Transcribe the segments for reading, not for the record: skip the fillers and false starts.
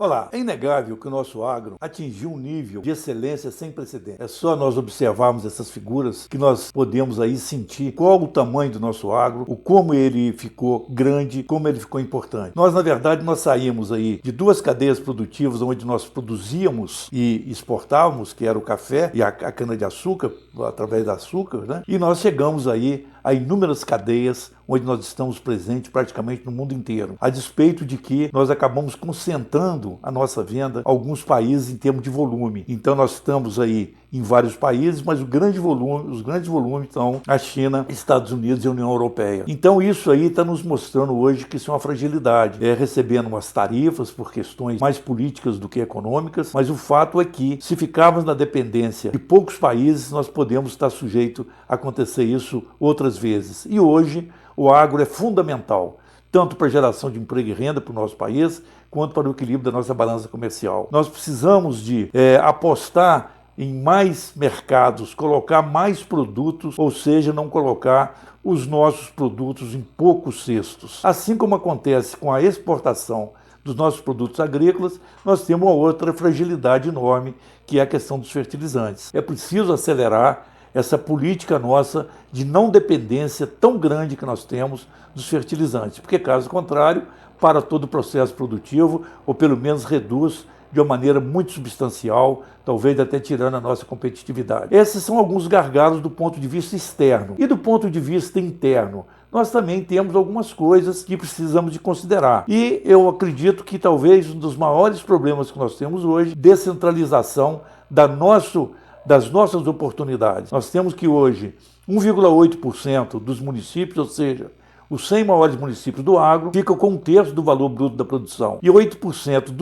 Olá, é inegável que o nosso agro atingiu um nível de excelência sem precedentes. É só nós observarmos essas figuras que nós podemos aí sentir qual o tamanho do nosso agro, o como ele ficou grande, como ele ficou importante. Na verdade, nós saímos aí de duas cadeias produtivas onde nós produzíamos e exportávamos, que era o café e a cana-de-açúcar, através do açúcar, né? E nós chegamos aí a inúmeras cadeias onde nós estamos presentes praticamente no mundo inteiro, a despeito de que nós acabamos concentrando a nossa venda em alguns países em termos de volume. Então nós estamos aí em vários países, mas os grandes volumes estão a China, Estados Unidos e a União Europeia. Então isso aí está nos mostrando hoje que isso é uma fragilidade, recebendo umas tarifas por questões mais políticas do que econômicas, mas o fato é que se ficarmos na dependência de poucos países, nós podemos estar sujeitos a acontecer isso outras vezes. E hoje o agro é fundamental, tanto para a geração de emprego e renda para o nosso país, quanto para o equilíbrio da nossa balança comercial. Nós precisamos de apostar em mais mercados, colocar mais produtos, ou seja, não colocar os nossos produtos em poucos cestos. Assim como acontece com a exportação dos nossos produtos agrícolas, nós temos uma outra fragilidade enorme, que é a questão dos fertilizantes. É preciso acelerar essa política nossa de não dependência tão grande que nós temos dos fertilizantes, porque caso contrário, para todo o processo produtivo, ou pelo menos reduz de uma maneira muito substancial, talvez até tirando a nossa competitividade. Esses são alguns gargalos do ponto de vista externo. E do ponto de vista interno, nós também temos algumas coisas que precisamos de considerar. E eu acredito que talvez um dos maiores problemas que nós temos hoje, descentralização das nossas oportunidades. Nós temos que hoje 1,8% dos municípios, ou seja, os 100 maiores municípios do agro ficam com 1/3 do valor bruto da produção. E 8%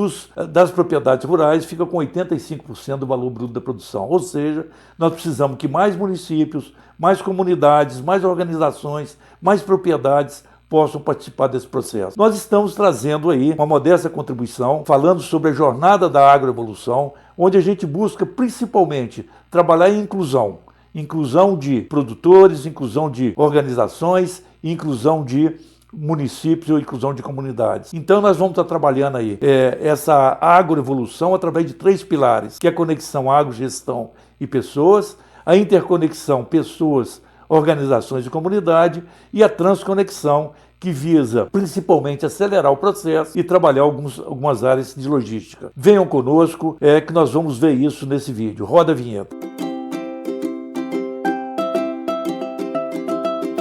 das propriedades rurais ficam com 85% do valor bruto da produção. Ou seja, nós precisamos que mais municípios, mais comunidades, mais organizações, mais propriedades possam participar desse processo. Nós estamos trazendo aí uma modesta contribuição, falando sobre a jornada da agroevolução, onde a gente busca principalmente trabalhar em inclusão de produtores, inclusão de organizações, inclusão de municípios ou inclusão de comunidades. Então nós vamos estar trabalhando aí essa agroevolução através de 3 pilares, que é a conexão agro-gestão e pessoas, a interconexão pessoas, organizações e comunidade e a transconexão, que visa principalmente acelerar o processo e trabalhar algumas áreas de logística. Venham conosco, que nós vamos ver isso nesse vídeo. Roda a vinheta.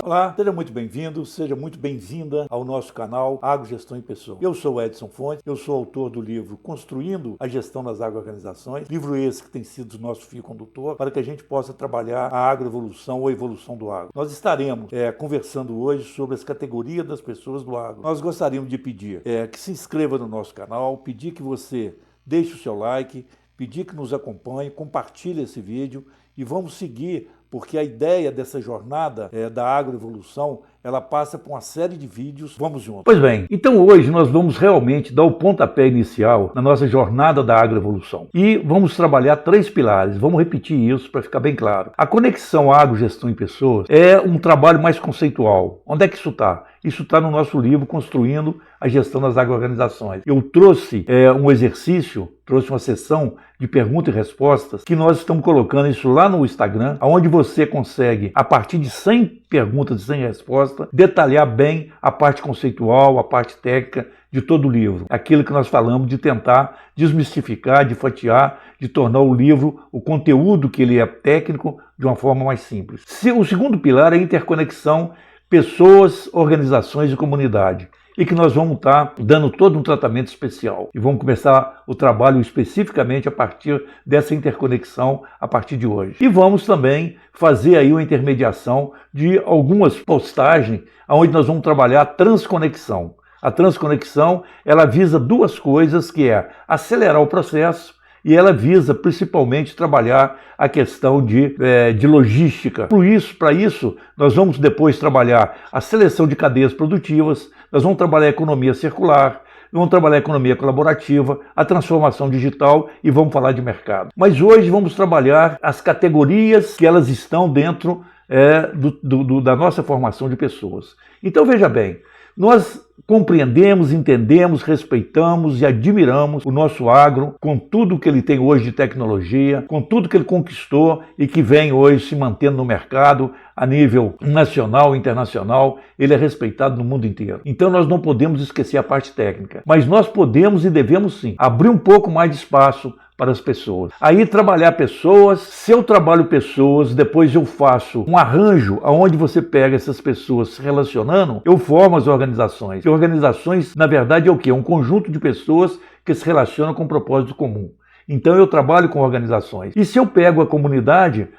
Olá, seja muito bem-vindo, seja muito bem-vinda ao nosso canal Agro, Gestão e Pessoas. Eu sou o Edson Fontes, eu sou autor do livro Construindo a Gestão das Agroorganizações, livro esse que tem sido o nosso fio condutor para que a gente possa trabalhar a agroevolução ou a evolução do agro. Nós estaremos conversando hoje sobre as categorias das pessoas do agro. Nós gostaríamos de pedir que se inscreva no nosso canal, pedir que você deixe o seu like, pedir que nos acompanhe, compartilhe esse vídeo e vamos seguir, porque a ideia dessa jornada da agroevolução, ela passa por uma série de vídeos. Vamos juntos. Pois bem, então hoje nós vamos realmente dar o pontapé inicial na nossa jornada da agroevolução. E vamos trabalhar 3 pilares, vamos repetir isso para ficar bem claro. A conexão agro, gestão e pessoas é um trabalho mais conceitual. Onde é que isso está? Isso está no nosso livro Construindo a Gestão das Agroorganizações. Eu trouxe um exercício, trouxe uma sessão de perguntas e respostas que nós estamos colocando isso lá no Instagram, onde você consegue, a partir de 100 perguntas e 100 respostas, detalhar bem a parte conceitual, a parte técnica de todo o livro. Aquilo que nós falamos de tentar desmistificar, de fatiar, de tornar o livro, o conteúdo que ele é técnico, de uma forma mais simples. O segundo pilar é a interconexão pessoas, organizações e comunidade, e que nós vamos estar dando todo um tratamento especial. E vamos começar o trabalho especificamente a partir dessa interconexão a partir de hoje. E vamos também fazer aí uma intermediação de algumas postagens onde nós vamos trabalhar a transconexão. A transconexão, ela visa 2 coisas, que é acelerar o processo, e ela visa principalmente trabalhar a questão de logística. Para isso, nós vamos depois trabalhar a seleção de cadeias produtivas, nós vamos trabalhar a economia circular, vamos trabalhar a economia colaborativa, a transformação digital e vamos falar de mercado. Mas hoje vamos trabalhar as categorias que elas estão dentro da nossa formação de pessoas. Então veja bem, Nós compreendemos, entendemos, respeitamos e admiramos o nosso agro com tudo que ele tem hoje de tecnologia, com tudo que ele conquistou e que vem hoje se mantendo no mercado a nível nacional e internacional. Ele é respeitado no mundo inteiro. Então nós não podemos esquecer a parte técnica, mas nós podemos e devemos sim abrir um pouco mais de espaço para as pessoas. Aí trabalhar pessoas, se eu trabalho pessoas, depois eu faço um arranjo onde você pega essas pessoas se relacionando, eu formo as organizações. E organizações, na verdade, é o quê? Um conjunto de pessoas que se relacionam com um propósito comum. Então eu trabalho com organizações. E se eu pego a comunidade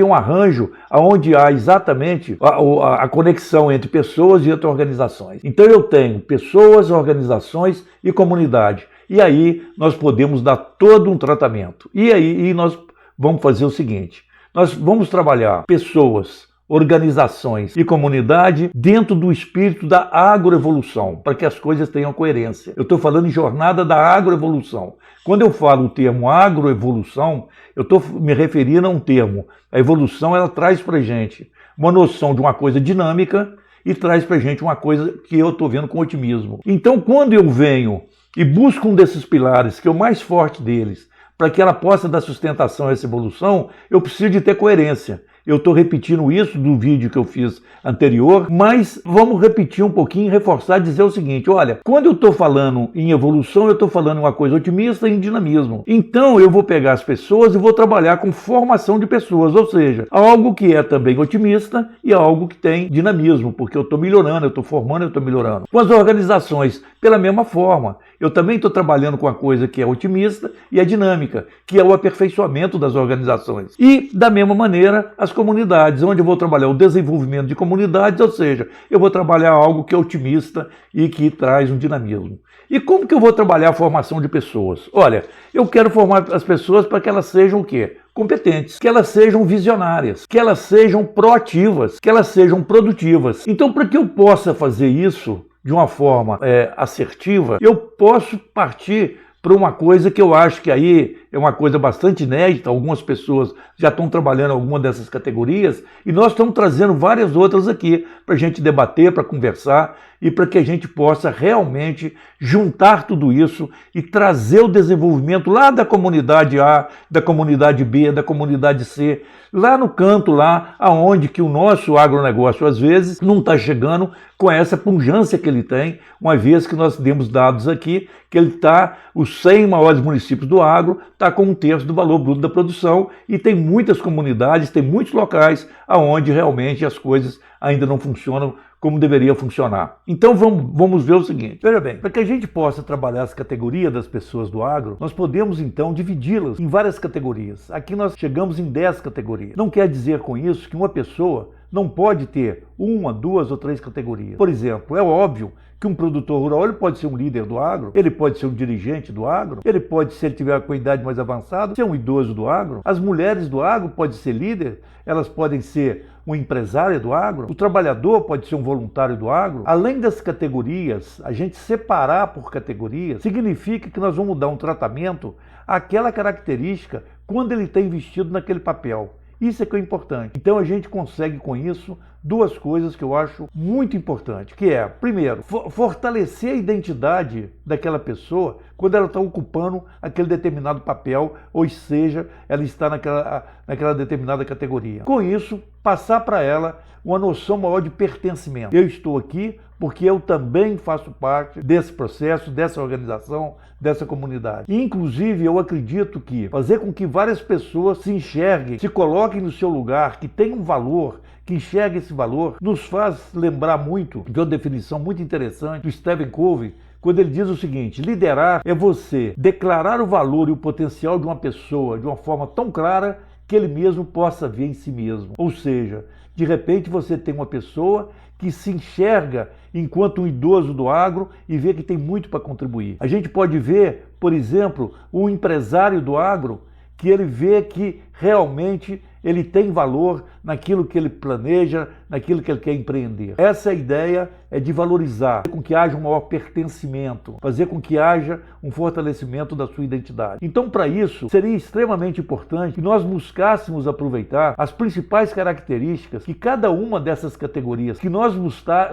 é um arranjo onde há exatamente a conexão entre pessoas e entre organizações. Então eu tenho pessoas, organizações e comunidade. E aí nós podemos dar todo um tratamento. E aí nós vamos fazer o seguinte: nós vamos trabalhar pessoas, organizações e comunidade dentro do espírito da agroevolução, para que as coisas tenham coerência. Eu estou falando em jornada da agroevolução. Quando eu falo o termo agroevolução, eu estou me referindo a um termo. A evolução, ela traz para a gente uma noção de uma coisa dinâmica e traz para a gente uma coisa que eu estou vendo com otimismo. Então, quando eu venho e busco um desses pilares, que é o mais forte deles, para que ela possa dar sustentação a essa evolução, eu preciso de ter coerência. Eu estou repetindo isso do vídeo que eu fiz anterior, mas vamos repetir um pouquinho, reforçar, dizer o seguinte: olha, quando eu estou falando em evolução, eu estou falando uma coisa otimista e em dinamismo. Então eu vou pegar as pessoas e vou trabalhar com formação de pessoas, ou seja, algo que é também otimista e algo que tem dinamismo, porque eu estou melhorando, eu estou formando, eu estou melhorando. Com as organizações, pela mesma forma, eu também estou trabalhando com a coisa que é otimista e é dinâmica, que é o aperfeiçoamento das organizações. E, da mesma maneira, as comunidades, onde eu vou trabalhar o desenvolvimento de comunidades, ou seja, eu vou trabalhar algo que é otimista e que traz um dinamismo. E como que eu vou trabalhar a formação de pessoas? Olha, eu quero formar as pessoas para que elas sejam o quê? Competentes, que elas sejam visionárias, que elas sejam proativas, que elas sejam produtivas. Então, para que eu possa fazer isso de uma forma assertiva, eu posso partir para uma coisa que eu acho que aí é uma coisa bastante inédita. Algumas pessoas já estão trabalhando em alguma dessas categorias e nós estamos trazendo várias outras aqui para a gente debater, para conversar e para que a gente possa realmente juntar tudo isso e trazer o desenvolvimento lá da comunidade A, da comunidade B, da comunidade C, lá no canto, lá aonde que o nosso agronegócio às vezes não está chegando com essa pujança que ele tem, uma vez que nós demos dados aqui que ele está, os 100 maiores municípios do agro, está com 1/3 do valor bruto da produção e tem muitas comunidades, tem muitos locais aonde realmente as coisas ainda não funcionam como deveria funcionar. Então vamos ver o seguinte. Veja bem, para que a gente possa trabalhar as categorias das pessoas do agro, nós podemos então dividi-las em várias categorias. Aqui nós chegamos em 10 categorias. Não quer dizer com isso que uma pessoa não pode ter 1, 2 ou 3 categorias. Por exemplo, é óbvio que um produtor rural ele pode ser um líder do agro, ele pode ser um dirigente do agro, ele pode, se ele tiver com a idade mais avançada, ser um idoso do agro. As mulheres do agro podem ser líder, elas podem ser um empresário do agro, o trabalhador pode ser um voluntário do agro. Além das categorias, a gente separar por categorias significa que nós vamos dar um tratamento àquela característica quando ele está investido naquele papel. Isso é que é importante. Então a gente consegue com isso duas coisas que eu acho muito importantes, que é, primeiro, fortalecer a identidade daquela pessoa quando ela está ocupando aquele determinado papel, ou seja, ela está naquela determinada categoria. Com isso, passar para ela uma noção maior de pertencimento. Eu estou aqui porque eu também faço parte desse processo, dessa organização, dessa comunidade. E, inclusive, eu acredito que fazer com que várias pessoas se enxerguem, se coloquem no seu lugar, que tenham um valor, que enxergue esse valor, nos faz lembrar muito de uma definição muito interessante do Stephen Covey, quando ele diz o seguinte: liderar é você declarar o valor e o potencial de uma pessoa de uma forma tão clara que ele mesmo possa ver em si mesmo. Ou seja, de repente você tem uma pessoa que se enxerga enquanto um idoso do agro e vê que tem muito para contribuir. A gente pode ver, por exemplo, um empresário do agro que ele vê que realmente ele tem valor naquilo que ele planeja, naquilo que ele quer empreender. Essa ideia é de valorizar, fazer com que haja um maior pertencimento, fazer com que haja um fortalecimento da sua identidade. Então, para isso, seria extremamente importante que nós buscássemos aproveitar as principais características que cada uma dessas categorias, que nós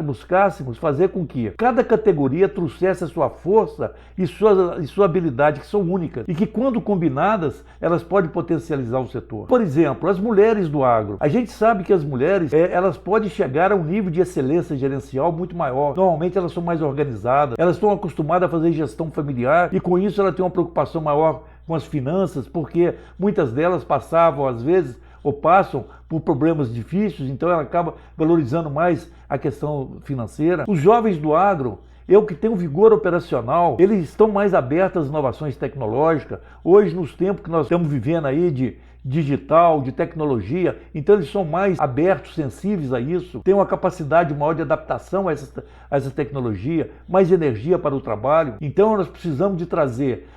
buscássemos fazer com que cada categoria trouxesse a sua força e sua habilidade, que são únicas, e que quando combinadas, elas podem potencializar o setor. Por exemplo, as mulheres do agro. A gente sabe que as mulheres, elas podem chegar a um nível de excelência gerencial muito maior. Normalmente elas são mais organizadas, elas estão acostumadas a fazer gestão familiar e com isso ela tem uma preocupação maior com as finanças, porque muitas delas passavam, às vezes, ou passam por problemas difíceis, então ela acaba valorizando mais a questão financeira. Os jovens do agro, que tenho vigor operacional, eles estão mais abertos às inovações tecnológicas. Hoje, nos tempos que nós estamos vivendo aí de digital, de tecnologia, então eles são mais abertos, sensíveis a isso, têm uma capacidade maior de adaptação a essa tecnologia, mais energia para o trabalho. Então nós precisamos de trazer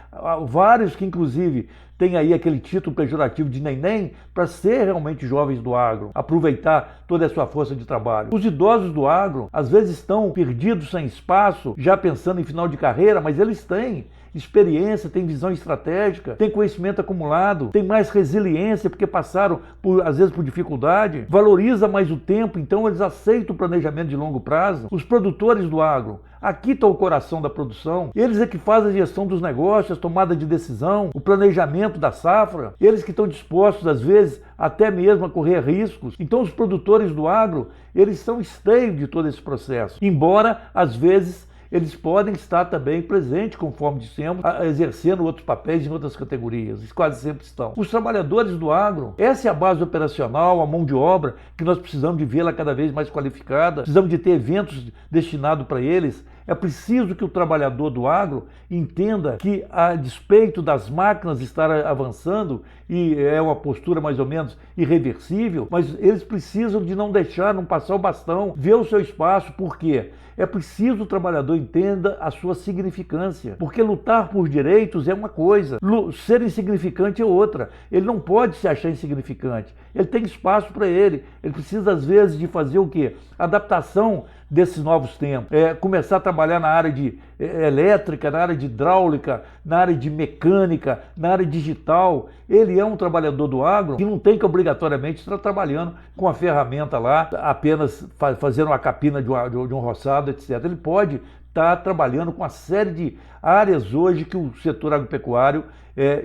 vários que inclusive têm aí aquele título pejorativo de neném para ser realmente jovens do agro, aproveitar toda a sua força de trabalho. Os idosos do agro às vezes estão perdidos sem espaço, já pensando em final de carreira, mas eles têm experiência, tem visão estratégica, tem conhecimento acumulado, tem mais resiliência porque passaram às vezes por dificuldade, valoriza mais o tempo, então eles aceitam o planejamento de longo prazo. Os produtores do agro, aqui está o coração da produção, eles é que fazem a gestão dos negócios, a tomada de decisão, o planejamento da safra, eles que estão dispostos às vezes até mesmo a correr riscos. Então os produtores do agro, eles são esteios de todo esse processo, embora às vezes eles podem estar também presentes, conforme dissemos, exercendo outros papéis em outras categorias. Eles quase sempre estão. Os trabalhadores do agro, essa é a base operacional, a mão de obra, que nós precisamos de vê-la cada vez mais qualificada, precisamos de ter eventos destinados para eles. É preciso que o trabalhador do agro entenda que, a despeito das máquinas estarem avançando, e é uma postura mais ou menos irreversível, mas eles precisam de não deixar, não passar o bastão, ver o seu espaço. Por quê? É preciso o trabalhador entenda a sua significância, porque lutar por direitos é uma coisa, ser insignificante é outra. Ele não pode se achar insignificante, ele tem espaço para ele precisa às vezes de fazer o quê? Adaptação desses novos tempos, começar a trabalhar na área de elétrica, na área de hidráulica, na área de mecânica, na área digital. Ele é um trabalhador do agro que não tem que obrigatoriamente estar trabalhando com a ferramenta lá, apenas fazendo uma capina de um roçado, etc. Ele pode estar trabalhando com uma série de áreas hoje que o setor agropecuário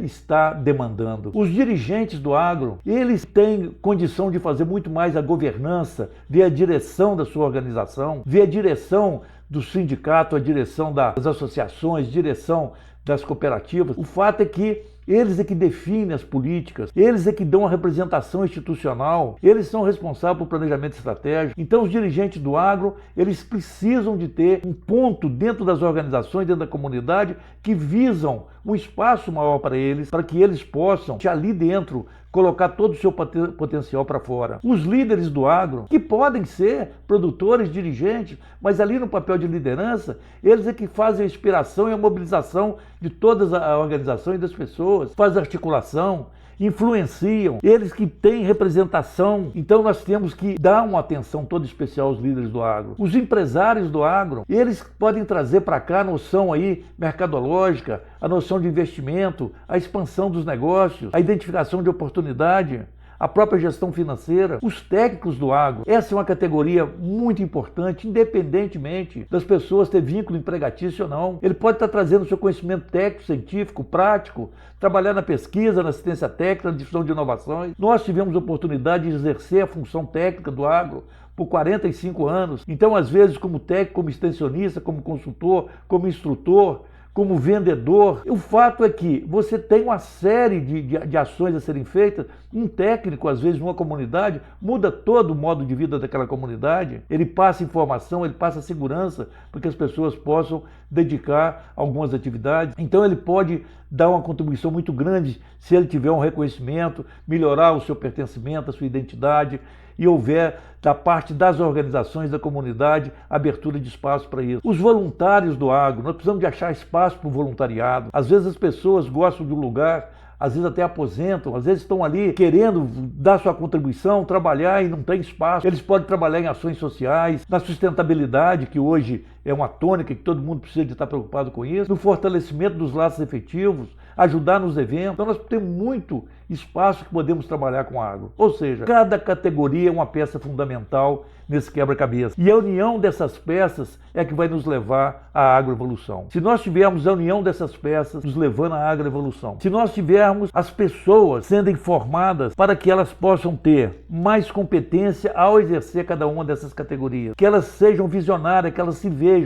está demandando. Os dirigentes do agro, eles têm condição de fazer muito mais a governança, ver a direção da sua organização, ver a direção do sindicato, a direção das associações, direção das cooperativas. O fato é que eles é que definem as políticas, eles é que dão a representação institucional, eles são responsáveis por planejamento estratégico. Então os dirigentes do agro, eles precisam de ter um ponto dentro das organizações, dentro da comunidade, que visam um espaço maior para que eles possam, ali dentro, colocar todo o seu potencial para fora. Os líderes do agro, que podem ser produtores, dirigentes, mas ali no papel de liderança, eles é que fazem a inspiração e a mobilização de toda a organização e das pessoas, fazem articulação, influenciam, eles que têm representação. Então nós temos que dar uma atenção toda especial aos líderes do agro. Os empresários do agro, eles podem trazer para cá a noção aí mercadológica, a noção de investimento, a expansão dos negócios, a identificação de oportunidade, a própria gestão financeira. Os técnicos do agro, essa é uma categoria muito importante, independentemente das pessoas ter vínculo empregatício ou não. Ele pode estar trazendo seu conhecimento técnico, científico, prático, trabalhar na pesquisa, na assistência técnica, na difusão de inovações. Nós tivemos a oportunidade de exercer a função técnica do agro por 45 anos. Então, às vezes, como técnico, como extensionista, como consultor, como instrutor, como vendedor. O fato é que você tem uma série de ações a serem feitas. Um técnico, às vezes, numa comunidade, muda todo o modo de vida daquela comunidade. Ele passa informação, ele passa segurança para que as pessoas possam dedicar algumas atividades. Então ele pode dar uma contribuição muito grande se ele tiver um reconhecimento, melhorar o seu pertencimento, a sua identidade, e houver da parte das organizações da comunidade abertura de espaço para isso. Os voluntários do agro, nós precisamos de achar espaço para o voluntariado. Às vezes as pessoas gostam de um lugar às vezes até aposentam, às vezes estão ali querendo dar sua contribuição, trabalhar e não tem espaço. Eles podem trabalhar em ações sociais, na sustentabilidade, que hoje é uma tônica que todo mundo precisa de estar preocupado com isso, no fortalecimento dos laços efetivos, ajudar nos eventos. Então nós temos muito espaço que podemos trabalhar com a agro. Ou seja, cada categoria é uma peça fundamental nesse quebra-cabeça. E a união dessas peças é que vai nos levar à agroevolução. Se nós tivermos a união dessas peças nos levando à agroevolução, se nós tivermos as pessoas sendo informadas para que elas possam ter mais competência ao exercer cada uma dessas categorias, que elas sejam visionárias, que elas se vejam.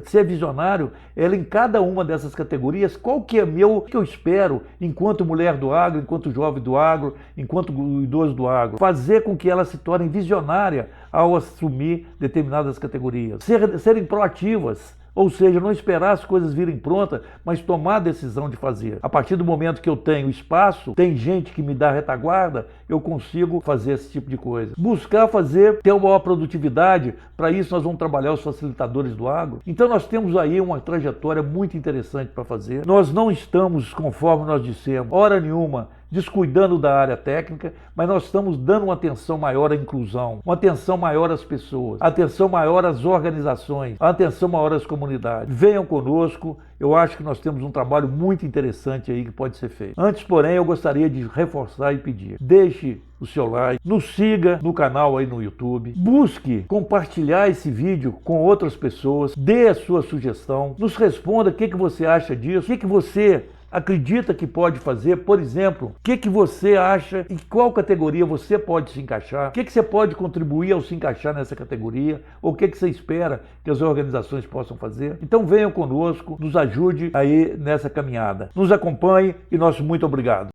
Ser visionário, ela em cada uma dessas categorias, qual que é o que eu espero enquanto mulher do agro, enquanto jovem do agro, enquanto idoso do agro, fazer com que ela se torne visionária ao assumir determinadas categorias, serem proativas, ou seja, não esperar as coisas virem prontas, mas tomar a decisão de fazer. A partir do momento que eu tenho espaço, tem gente que me dá retaguarda, eu consigo fazer esse tipo de coisa. Buscar ter uma maior produtividade, para isso nós vamos trabalhar os facilitadores do agro. Então nós temos aí uma trajetória muito interessante para fazer. Nós não estamos, conforme nós dissemos, hora nenhuma, descuidando da área técnica, mas nós estamos dando uma atenção maior à inclusão, uma atenção maior às pessoas, atenção maior às organizações, atenção maior às comunidades. Venham conosco, eu acho que nós temos um trabalho muito interessante aí que pode ser feito. Antes, porém, eu gostaria de reforçar e pedir, deixe o seu like, nos siga no canal aí no YouTube, busque compartilhar esse vídeo com outras pessoas, dê a sua sugestão, nos responda o que você acha disso, o que você acredita que pode fazer, por exemplo, o que você acha e qual categoria você pode se encaixar, o que você pode contribuir ao se encaixar nessa categoria, ou o que você espera que as organizações possam fazer. Então venham conosco, nos ajude aí nessa caminhada. Nos acompanhe e nosso muito obrigado.